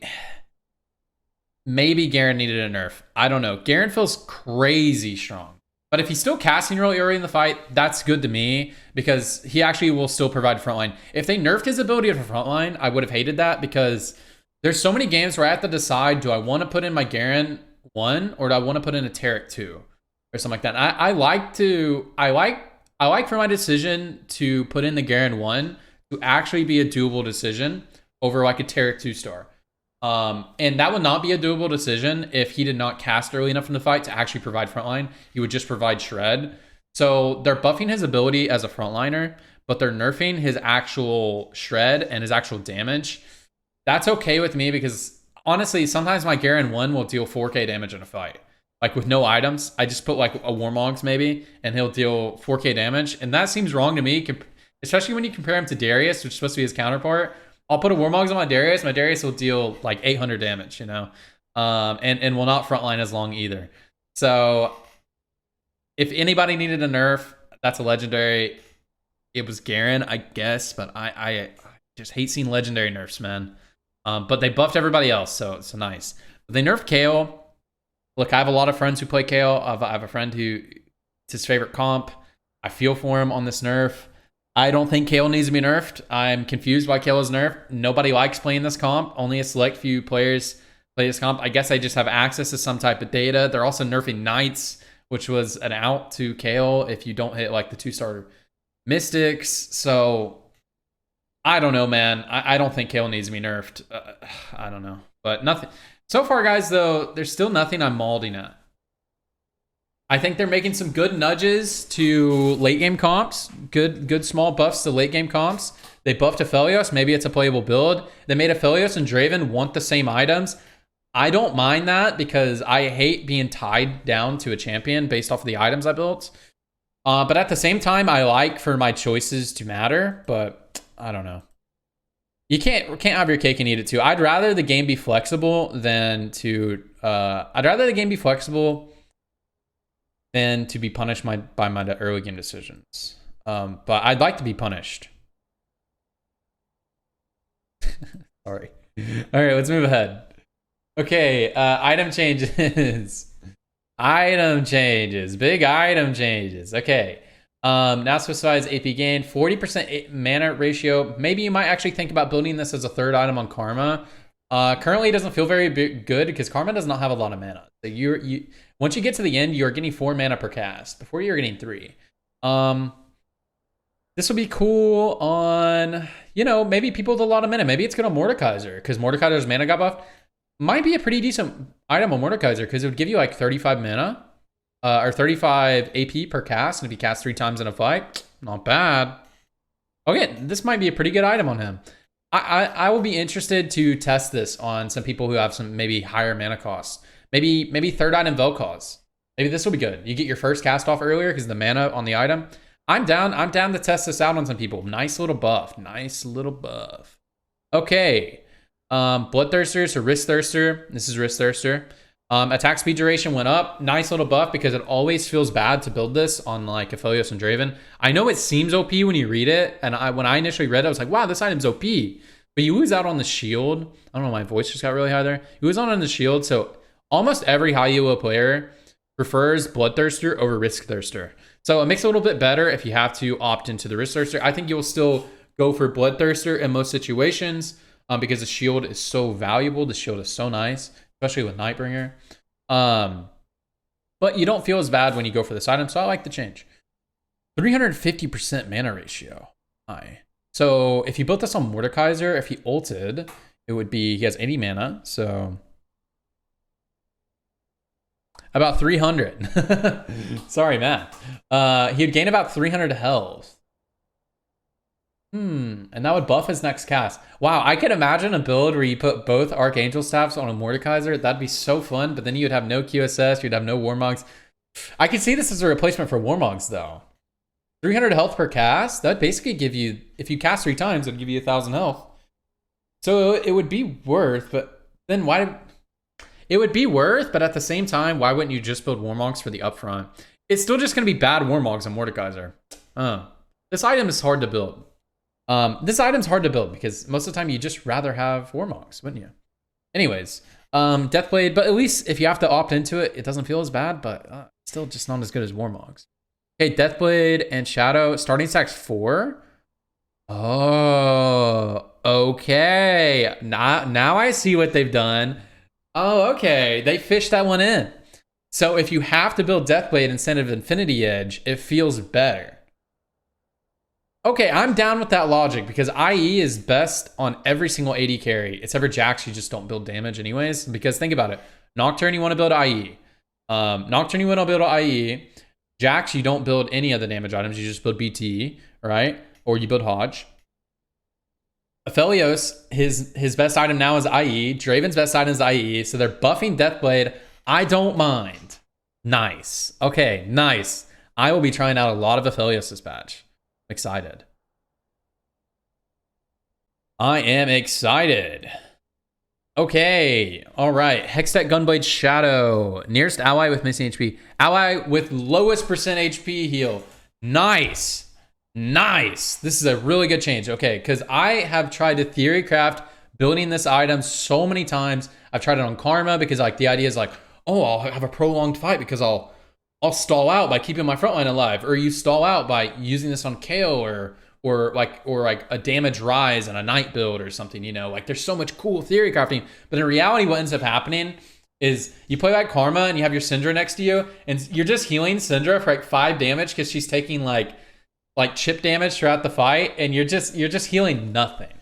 maybe Garen needed a nerf. I don't know. Garen feels crazy strong. But if he's still casting really early in the fight, that's good to me because he actually will still provide frontline. If they nerfed his ability for frontline, I would have hated that because there's so many games where I have to decide, do I want to put in my Garen 1 or do I want to put in a Tarek 2 or something like that? I like for my decision to put in the Garen 1 to actually be a doable decision over like a Tarek 2-star. And that would not be a doable decision if he did not cast early enough in the fight to actually provide frontline. He would just provide shred. So they're buffing his ability as a frontliner, but they're nerfing his actual shred and his actual damage. That's okay with me because honestly, sometimes my Garen 1 will deal 4k damage in a fight. Like with no items, I just put like a Warmogs maybe, and he'll deal 4k damage. And that seems wrong to me, especially when you compare him to Darius, which is supposed to be his counterpart. I'll put a Warmogs on my Darius. My Darius will deal like 800 damage, you know, and will not frontline as long either. So if anybody needed a nerf, that's a legendary. It was Garen, I guess, but I just hate seeing legendary nerfs, man. But they buffed everybody else, so it's nice. But they nerfed Kayle. Look, I have a lot of friends who play Kayle. I have a friend who it's his favorite comp. I feel for him on this nerf. I don't think Kayle needs to be nerfed. I'm confused why Kayle is nerfed. Nobody likes playing this comp. Only a select few players play this comp. I guess I just have access to some type of data. They're also nerfing Knights, which was an out to Kayle if you don't hit like the 2-star Mystics. So I don't know, man. I don't think Kayle needs to be nerfed. I don't know. But nothing. So far, guys, though, there's still nothing I'm malding at. I think they're making some good nudges to late game comps. Good small buffs to late game comps. They buffed Aphelios. Maybe it's a playable build. They made Aphelios and Draven want the same items. I don't mind that because I hate being tied down to a champion based off of the items I built. But at the same time, I like for my choices to matter. But I don't know. You can't have your cake and eat it too. I'd rather the game be flexible than to. I'd rather the game be flexible than to be punished by my early game decisions. But I'd like to be punished. Sorry. All right, let's move ahead. Okay, item changes. Item changes. Big item changes. Okay. Now specifies AP gain, 40% mana ratio. Maybe you might actually think about building this as a third item on Karma. Currently, it doesn't feel very good because Karma does not have a lot of mana. So once you get to the end, you're getting 4 mana per cast. Before you're getting 3. This will be cool on, maybe people with a lot of mana. Maybe it's good on Mordekaiser because Mordekaiser's mana got buffed. Might be a pretty decent item on Mordekaiser because it would give you like 35 mana. Or 35 AP per cast, and if you cast 3 times in a fight, not bad. Okay, this might be a pretty good item on him. I will be interested to test this on some people who have some maybe higher mana costs. Maybe third item Vel'Koz. Maybe this will be good. You get your first cast off earlier because the mana on the item. I'm down to test this out on some people. Nice little buff. Nice little buff. Okay. Bloodthirsters or Wrist Thirster. This is Wrist Thirster. Attack speed duration went up. Nice little buff because it always feels bad to build this on like Aphelios and Draven. I know it seems OP when you read it, and when I initially read it, I was like, wow, this item's OP. But you lose out on the shield. I don't know, my voice just got really high there. You lose out on the shield, so almost every high elo player prefers Bloodthirster over Risk Thirster. So it makes it a little bit better if you have to opt into the Risk Thirster. I think you'll still go for Bloodthirster in most situations because the shield is so valuable. The shield is so nice, especially with Nightbringer. But you don't feel as bad when you go for this item, so I like the change. 350% mana ratio. High. So if you built this on Mordekaiser, if he ulted, it would be, he has 80 mana, so about 300. Sorry, math. He'd gain about 300 health. And that would buff his next cast. Wow, I could imagine a build where you put both Archangel Staffs on a Mordekaiser. That'd be so fun, but then you'd have no QSS, you'd have no Warmogs. I could see this as a replacement for Warmogs, though. 300 health per cast, that'd basically give you, if you cast 3 times, it'd give you 1,000 health. So it would be worth, but then why? It would be worth, but at the same time, why wouldn't you just build Warmogs for the upfront? It's still just going to be bad Warmogs on Mordekaiser. This item is hard to build. This item's hard to build because most of the time you just rather have Warmogs, wouldn't you? Anyways, Deathblade, but at least if you have to opt into it, it doesn't feel as bad, but still just not as good as Warmogs. Okay, Deathblade and Shadow, starting stack's 4. Oh, okay. Now I see what they've done. Oh, okay. They fished that one in. So if you have to build Deathblade instead of Infinity Edge, it feels better. Okay, I'm down with that logic because IE is best on every single AD carry. It's ever Jax, you just don't build damage anyways. Because think about it. Nocturne, you want to build IE. Nocturne, you want to build IE. Jax, you don't build any of the damage items. You just build BT, right? Or you build Hodge. Aphelios, his best item now is IE. Draven's best item is IE. So they're buffing Deathblade. I don't mind. Nice. Okay, nice. I will be trying out a lot of Aphelios this patch. Excited. I am excited. Okay. All right. Hextech Gunblade Shadow. Nearest ally with missing HP. Ally with lowest percent HP heal. Nice. Nice. This is a really good change. Okay. Because I have tried to theory craft building this item so many times. I've tried it on Karma because like the idea is like, oh, I'll have a prolonged fight because I'll stall out by keeping my frontline alive, or you stall out by using this on KO or like a damage rise and a night build or something, like there's so much cool theory crafting. But in reality, what ends up happening is you play like Karma and you have your Syndra next to you and you're just healing Syndra for like 5 damage because she's taking like chip damage throughout the fight, and you're just healing nothing.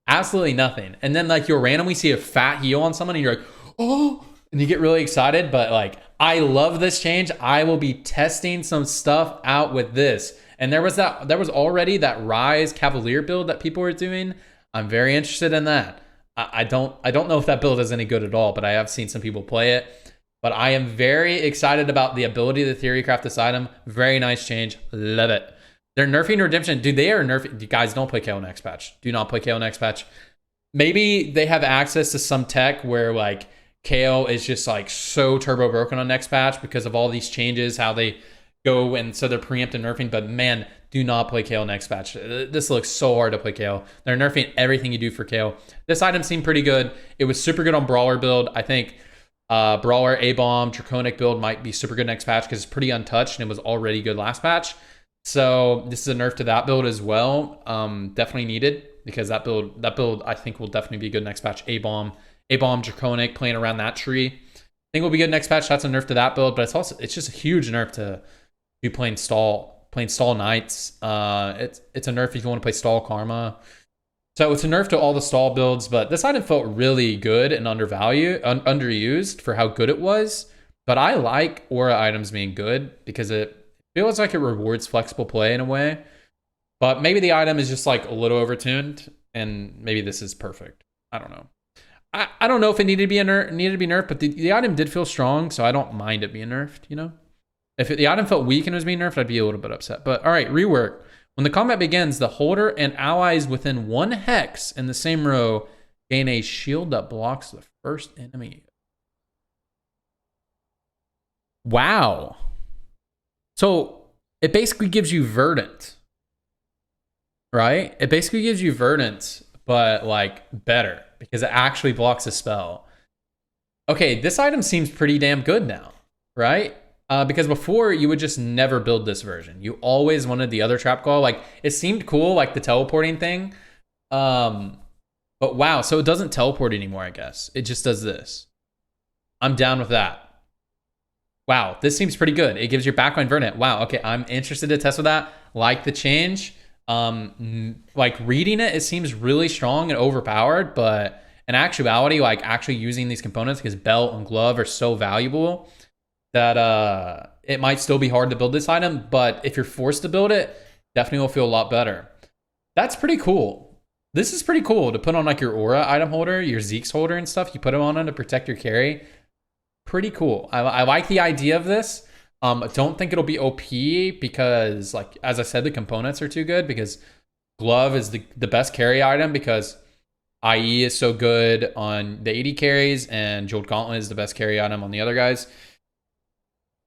Absolutely nothing. And then like you'll randomly see a fat heal on someone and you're like, oh, and you get really excited, but like I love this change. I will be testing some stuff out with this. And there was already that Rise Cavalier build that people were doing. I'm very interested in that. I don't know if that build is any good at all, but I have seen some people play it. But I am very excited about the ability to theorycraft this item. Very nice change. Love it. They're nerfing Redemption. Dude, they are nerfing. You guys, don't play KO next patch. Do not play KO next patch. Maybe they have access to some tech where like KO is just like so turbo broken on next patch because of all these changes, how they go, and so they're preempting nerfing. But man, do not play KO next patch. This looks so hard to play KO. They're nerfing everything you do for KO. This item seemed pretty good. It was super good on Brawler build. I think Brawler, A-Bomb, Draconic build might be super good next patch because it's pretty untouched and it was already good last patch. So this is a nerf to that build as well. Definitely needed because that build I think will definitely be good next patch. A-Bomb, Draconic, playing around that tree. I think will be good next patch. That's a nerf to that build, but it's just a huge nerf to be playing stall Knights. It's a nerf if you want to play stall Karma. So it's a nerf to all the stall builds, but this item felt really good and underused for how good it was. But I like aura items being good because it feels like it rewards flexible play in a way. But maybe the item is just like a little overtuned, and maybe this is perfect. I don't know. I don't know if it needed to be nerfed, but the item did feel strong, so I don't mind it being nerfed, you know? If the item felt weak and was being nerfed, I'd be a little bit upset. But all right, rework. When the combat begins, the holder and allies within one hex in the same row gain a shield that blocks the first enemy. Wow. So it basically gives you Verdant, right? It basically gives you Verdant, but like better because it actually blocks a spell. Okay, this item seems pretty damn good now, right? Because before you would just never build this version. You always wanted the other trap call. Like it seemed cool, like the teleporting thing. But wow, so it doesn't teleport anymore, I guess. It just does this. I'm down with that. Wow, this seems pretty good. It gives your backline Verdant. Wow, okay, I'm interested to test with that. Like the change. Like reading it, it seems really strong and overpowered, but in actuality, like actually using these components, because belt and glove are so valuable, that it might still be hard to build this item, but if you're forced to build it, definitely will feel a lot better. That's pretty cool. This is pretty cool to put on like your aura item holder, your Zeke's holder and stuff. You put them on to protect your carry. Pretty cool. I like the idea of this. I don't think it'll be OP because, like, as I said, the components are too good, because glove is the best carry item because IE is so good on the AD carries, and Jeweled Gauntlet is the best carry item on the other guys.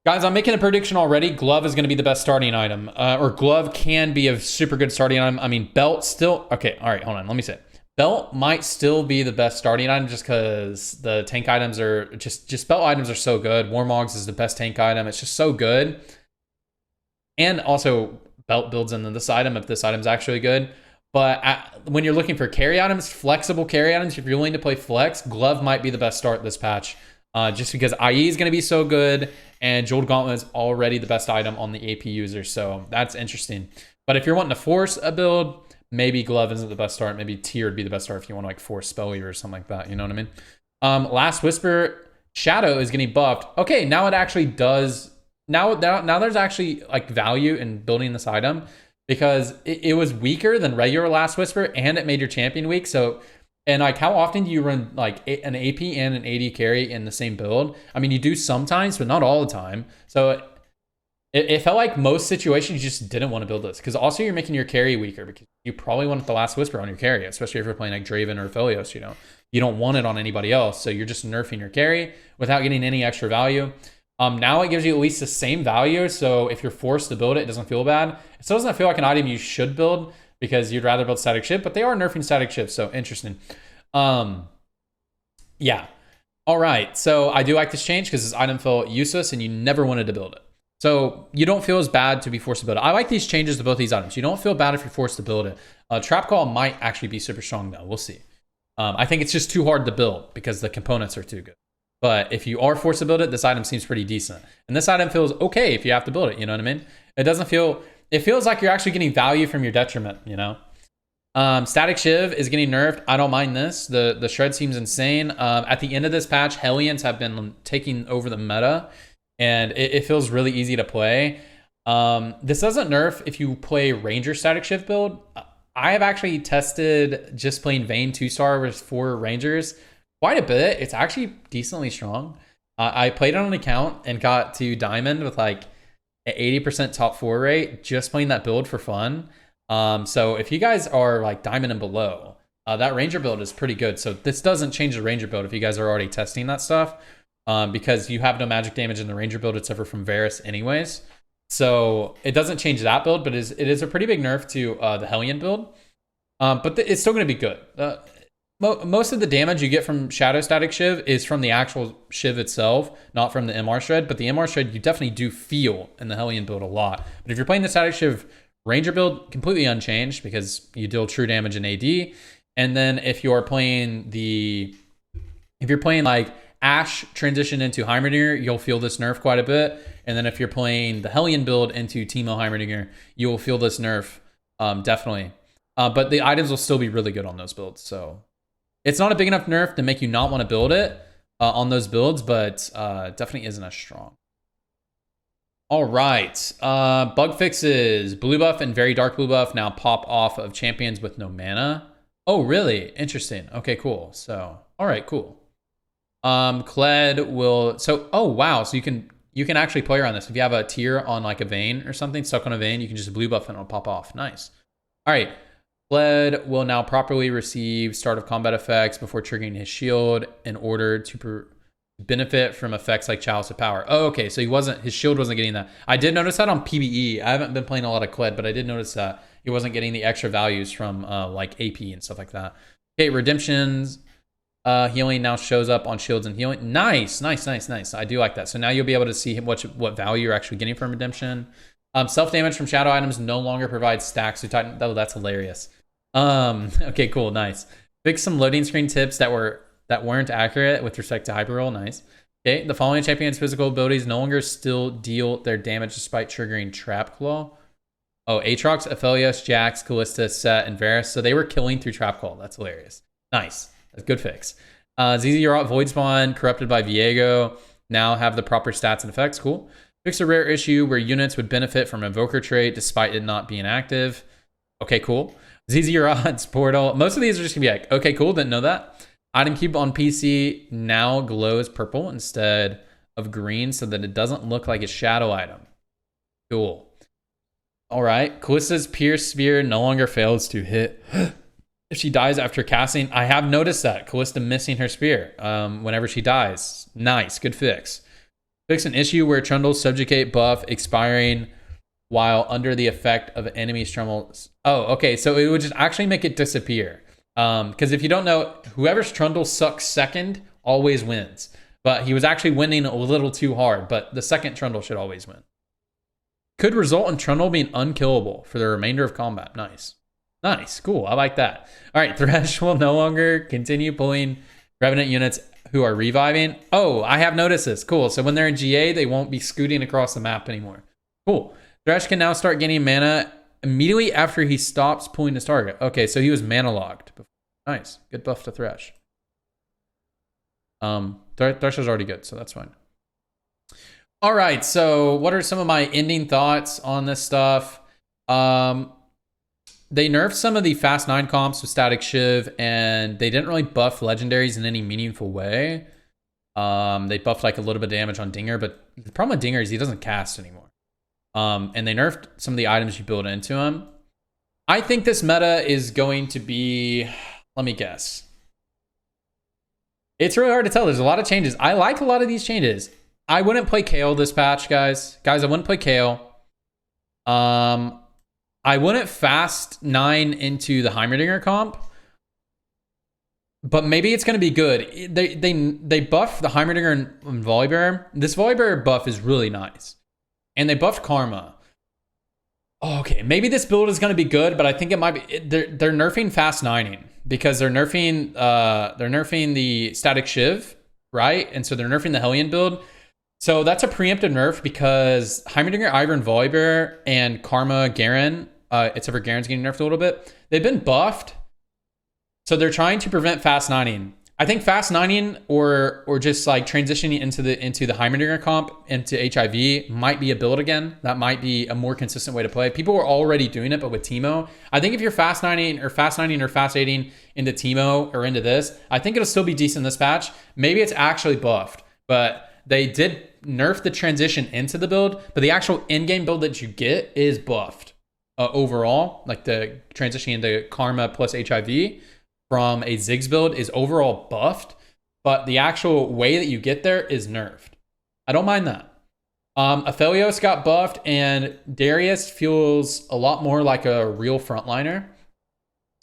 Guys, I'm making a prediction already. Glove is going to be the best starting item. Or glove can be a super good starting item. I mean, belt still... Okay, all right, hold on. Let me say it. Belt might still be the best starting item just because the tank items are... Just belt items are so good. Warmogs is the best tank item. It's just so good. And also, belt builds into this item if this item's actually good. But when you're looking for carry items, flexible carry items, if you're willing to play flex, glove might be the best start this patch. Just because IE is going to be so good, and Jeweled Gauntlet is already the best item on the AP user, so that's interesting. But if you're wanting to force a build, maybe glove isn't the best start. Maybe tier would be the best start if you want to like force spell or something like that. You know what I mean? Last Whisper Shadow is getting buffed. Okay, now it actually does. Now there's actually like value in building this item because it was weaker than regular Last Whisper, and it made your champion weak. So. And like, how often do you run like an AP and an AD carry in the same build? I mean, you do sometimes, but not all the time. So it felt like most situations you just didn't want to build this, because also you're making your carry weaker because you probably want the Last Whisper on your carry, especially if you're playing like Draven or Felios. You don't want it on anybody else, so you're just nerfing your carry without getting any extra value. Now it gives you at least the same value, so if you're forced to build it, it doesn't feel bad. It still doesn't feel like an item you should build, because you'd rather build static ship, but they are nerfing static ships, so interesting. Yeah. All right, so I do like this change because this item felt useless and you never wanted to build it. So you don't feel as bad to be forced to build it. I like these changes to both these items. You don't feel bad if you're forced to build it. Trap Call might actually be super strong though. We'll see. I think it's just too hard to build because the components are too good. But if you are forced to build it, this item seems pretty decent. And this item feels okay if you have to build it, you know what I mean? It doesn't feel... It feels like you're actually getting value from your detriment, you know? Static Shiv is getting nerfed. I don't mind this. The shred seems insane. At the end of this patch, Hellions have been taking over the meta. and it feels really easy to play. This doesn't nerf if you play Ranger Static Shiv build. I have actually tested just playing Vayne 2-star with 4 Rangers quite a bit. It's actually decently strong. I played it on an account and got to Diamond with like an 80% top 4 rate just playing that build for fun. So if you guys are like Diamond and below, that Ranger build is pretty good. So this doesn't change the Ranger build if you guys are already testing that stuff, because you have no magic damage in the Ranger build except for from Varus anyways. So it doesn't change that build, but it is a pretty big nerf to the Hellion build. But it's still going to be good. Most of the damage you get from Shadow Static Shiv is from the actual Shiv itself, not from the MR Shred. But the MR Shred you definitely do feel in the Hellion build a lot. But if you're playing the Static Shiv Ranger build, completely unchanged because you deal true damage in AD. And then if you're playing like Ashe transition into Heimerdinger, you'll feel this nerf quite a bit. And then if you're playing the Hellion build into Teemo Heimerdinger, you will feel this nerf definitely. But the items will still be really good on those builds. So it's not a big enough nerf to make you not want to build it on those builds, but definitely isn't as strong. All right. Bug fixes. Blue buff and very dark blue buff now pop off of champions with no mana. Oh, really? Interesting. Okay, cool. So, all right, cool. Kled will... So, oh, wow. So you can actually play around this. If you have a tier on like a Vayne or something, stuck on a Vayne, you can just blue buff and it'll pop off. Nice. All right. Kled will now properly receive start of combat effects before triggering his shield in order to benefit from effects like Chalice of Power. Oh, okay. So his shield wasn't getting that. I did notice that on PvE. I haven't been playing a lot of Kled, but I did notice that he wasn't getting the extra values from like AP and stuff like that. Okay, redemptions. Healing now shows up on shields and healing. Nice. I do like that. So now you'll be able to see what value you're actually getting from redemption. Self-damage from shadow items no longer provides stacks to Titan. Oh, that's hilarious. Okay, cool, nice. Fix some loading screen tips that weren't accurate with respect to hyperroll. Nice. Okay, the following champion's physical abilities no longer still deal their damage despite triggering Trap Claw. Oh, Aatrox, Aphelios, Jax, Callista, Set, and Varus. So they were killing through Trap Claw. That's hilarious. Nice. That's a good fix. ZZ Urot, Void Spawn, corrupted by Viego, now have the proper stats and effects. Cool. Fix a rare issue where units would benefit from Invoker trait despite it not being active. Okay, cool. ZZ Urot's Portal. Most of these are just going to be like, okay, cool. Didn't know that. Item Cube on PC now glows purple instead of green so that it doesn't look like a shadow item. Cool. All right. Callista's Pierce Spear no longer fails to hit if she dies after casting. I have noticed that. Callista missing her spear whenever she dies. Nice. Good fix. Fix an issue where Trundle's subjugate buff expiring while under the effect of enemy Trundles. Oh, okay. So it would just actually make it disappear. Because if you don't know, whoever's Trundle sucks second always wins. But he was actually winning a little too hard. But the second Trundle should always win. Could result in Trundle being unkillable for the remainder of combat. Nice. Nice. Cool. I like that. All right. Thresh will no longer continue pulling Revenant units who are reviving. Oh, I have noticed this. Cool. So when they're in GA, they won't be scooting across the map anymore. Cool. Thresh can now start gaining mana immediately after he stops pulling his target. Okay, so he was mana logged before. Nice. Good buff to Thresh. Thresh is already good, so that's fine. All right, so what are some of my ending thoughts on this stuff? They nerfed some of the Fast 9 comps with Static Shiv, and they didn't really buff Legendaries in any meaningful way. They buffed like a little bit of damage on Dinger, but the problem with Dinger is he doesn't cast anymore. And they nerfed some of the items you build into him. I think this meta is going to be, let me guess. It's really hard to tell. There's a lot of changes. I like a lot of these changes. I wouldn't play Kayle this patch, guys. I wouldn't play Kayle. I wouldn't Fast 9 into the Heimerdinger comp. But maybe it's going to be good. They buff the Heimerdinger and Volibear. This Volibear buff is really nice. And they buffed Karma. Oh, okay, maybe this build is going to be good, but I think it might be. They're nerfing Fast 9ing because they're nerfing the Static Shiv, right? And so they're nerfing the Hellion build. So that's a preemptive nerf because Heimerdinger, Ivern, Volibear, and Karma, Garen, except for Garen's getting nerfed a little bit. They've been buffed. So they're trying to prevent Fast 9ing. I think fast 90ing or just like transitioning into the Heimerdinger comp into HIV might be a build again. That might be a more consistent way to play. People were already doing it, but with Teemo, I think if you're fast 90ing or fast 80ing into Teemo or into this, I think it'll still be decent this patch. Maybe it's actually buffed, but they did nerf the transition into the build, but the actual in-game build that you get is buffed overall. Like the transitioning into Karma plus HIV from a Ziggs build is overall buffed, but the actual way that you get there is nerfed. I don't mind that. Aphelios got buffed, and Darius feels a lot more like a real frontliner.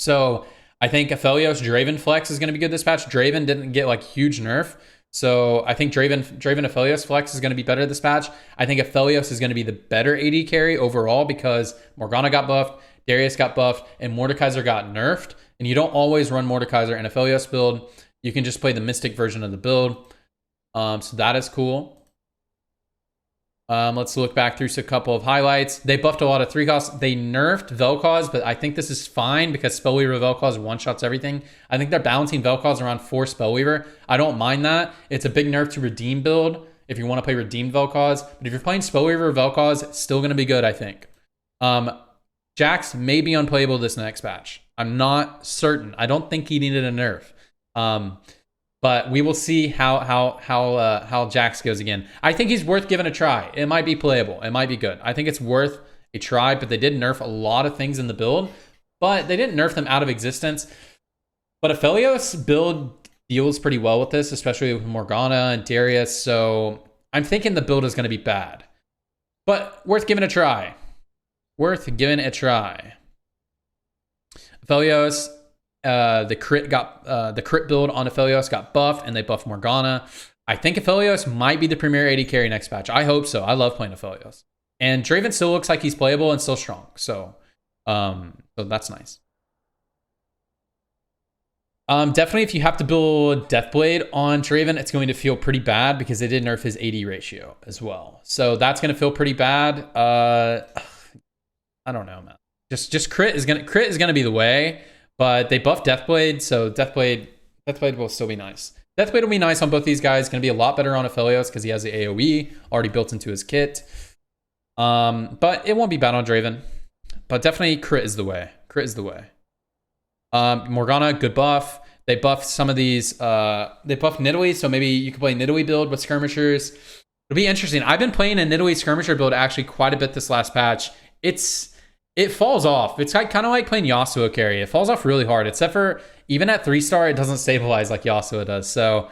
So I think Aphelios Draven flex is going to be good this patch. Draven didn't get like huge nerf. So I think Draven Aphelios flex is going to be better this patch. I think Aphelios is going to be the better AD carry overall because Morgana got buffed, Darius got buffed, and Mordekaiser got nerfed. And you don't always run Mordekaiser in Aphelios build. You can just play the Mystic version of the build. So that is cool. Let's look back through a couple of highlights. They buffed a lot of 3 costs. They nerfed Vel'Koz, but I think this is fine because Spellweaver Vel'Koz one-shots everything. I think they're balancing Vel'Koz around 4 Spellweaver. I don't mind that. It's a big nerf to Redeem build if you want to play Redeemed Vel'Koz. But if you're playing Spellweaver Vel'Koz, it's still going to be good, I think. Jax may be unplayable this next patch. I'm not certain. I don't think he needed a nerf. But we will see how Jax goes again. I think he's worth giving a try. It might be playable. It might be good. I think it's worth a try, but they did nerf a lot of things in the build, but they didn't nerf them out of existence. But Aphelios build deals pretty well with this, especially with Morgana and Darius. So I'm thinking the build is going to be bad, but worth giving a try. Worth giving a try. Aphelios, the crit build on Aphelios got buffed, and they buffed Morgana. I think Aphelios might be the premier AD carry next patch. I hope so. I love playing Aphelios, and Draven still looks like he's playable and still strong. So that's nice. Definitely, if you have to build Deathblade on Draven, it's going to feel pretty bad because they did nerf his AD ratio as well. So that's going to feel pretty bad. I don't know, man. Just crit is gonna be the way, but they buffed Deathblade, so Deathblade will still be nice. Deathblade will be nice on both these guys. Going to be a lot better on Aphelios because he has the AoE already built into his kit. But it won't be bad on Draven. But definitely crit is the way. Crit is the way. Morgana, good buff. They buffed some of these. They buffed Nidalee, so maybe you can play Nidalee build with skirmishers. It'll be interesting. I've been playing a Nidalee skirmisher build actually quite a bit this last patch. It falls off. It's kind of like playing Yasuo carry. It falls off really hard, except for even at 3-star, it doesn't stabilize like Yasuo does. So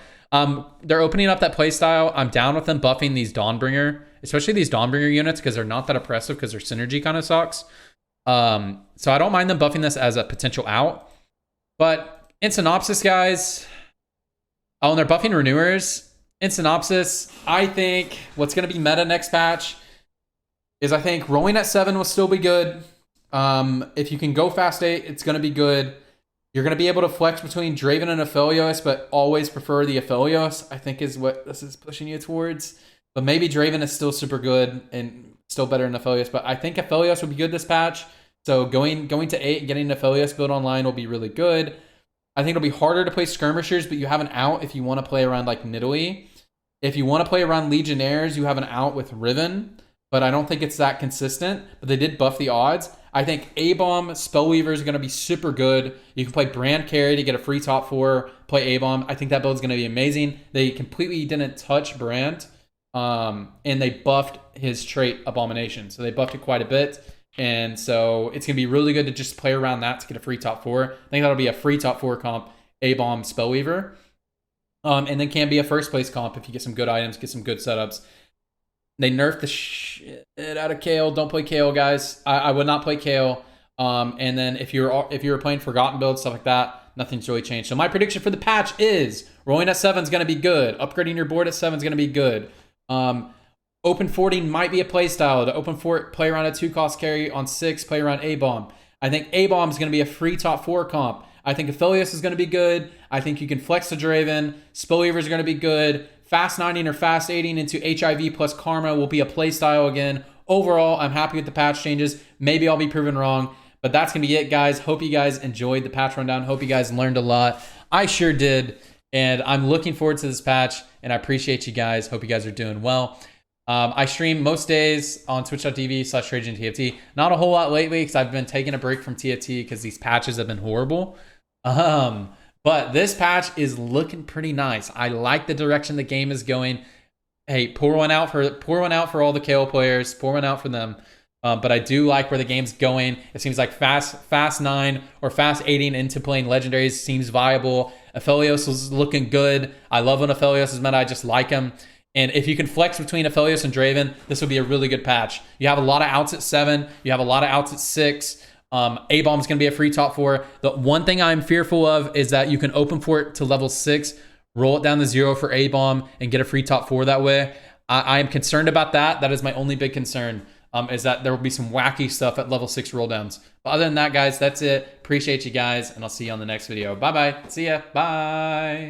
they're opening up that playstyle. I'm down with them buffing these Dawnbringer, especially these Dawnbringer units, because they're not that oppressive because their synergy kind of sucks. So I don't mind them buffing this as a potential out. But in synopsis, guys, and they're buffing Renewers. In synopsis, I think what's going to be meta next patch is I think rolling at 7 will still be good. If you can go fast 8, it's going to be good. You're going to be able to flex between Draven and Aphelios, but always prefer the Aphelios, I think is what this is pushing you towards. But maybe Draven is still super good and still better than Aphelios. But I think Aphelios will be good this patch. So going to 8 and getting an Aphelios build online will be really good. I think it'll be harder to play skirmishers, but you have an out if you want to play around like Nidalee. If you want to play around Legionnaires, you have an out with Riven. But I don't think it's that consistent. But they did buff the odds. I think A-Bomb Spellweaver is going to be super good. You can play Brand Carry to get a free top 4. Play A-Bomb. I think that build is going to be amazing. They completely didn't touch Brand. And they buffed his trait Abomination. So they buffed it quite a bit. And so it's going to be really good to just play around that to get a free top 4. I think that'll be a free top 4 comp. A-Bomb Spellweaver. And then can be a first place comp if you get some good items, get some good setups. They nerfed the shit out of Kayle. Don't play Kayle, guys. I would not play Kayle. And then if you were playing Forgotten builds, stuff like that, nothing's really changed. So my prediction for the patch is rolling at 7 is going to be good. Upgrading your board at 7 is going to be good. Open forting might be a play style. To open fort, play around a 2-cost carry. On 6, play around A-Bomb. I think A-Bomb is going to be a free top 4 comp. I think Aphelios is going to be good. I think you can flex the Draven. Spellweavers are going to be good. Fast 90 or fast 80 into HIV plus Karma will be a play style again. Overall, I'm happy with the patch changes. Maybe I'll be proven wrong, but that's going to be it, guys. Hope you guys enjoyed the patch rundown. Hope you guys learned a lot. I sure did. And I'm looking forward to this patch, and I appreciate you guys. Hope you guys are doing well. I stream most days on twitch.tv/TrajanTFT. Not a whole lot lately because I've been taking a break from TFT because these patches have been horrible. But this patch is looking pretty nice. I like the direction the game is going. Hey, pour one out for all the KO players. Pour one out for them. But I do like where the game's going. It seems like fast 9 or fast 8ing into playing Legendaries seems viable. Aphelios is looking good. I love when Aphelios is meta. I just like him. And if you can flex between Aphelios and Draven, this would be a really good patch. You have a lot of outs at 7. You have a lot of outs at 6. A-Bomb's going to be a free top 4. The one thing I'm fearful of is that you can open for it to level 6, roll it down to 0 for A-Bomb, and get a free top 4 that way. I am concerned about that. That is my only big concern, is that there will be some wacky stuff at level 6 rolldowns. But other than that, guys, that's it. Appreciate you guys, and I'll see you on the next video. Bye-bye. See ya. Bye.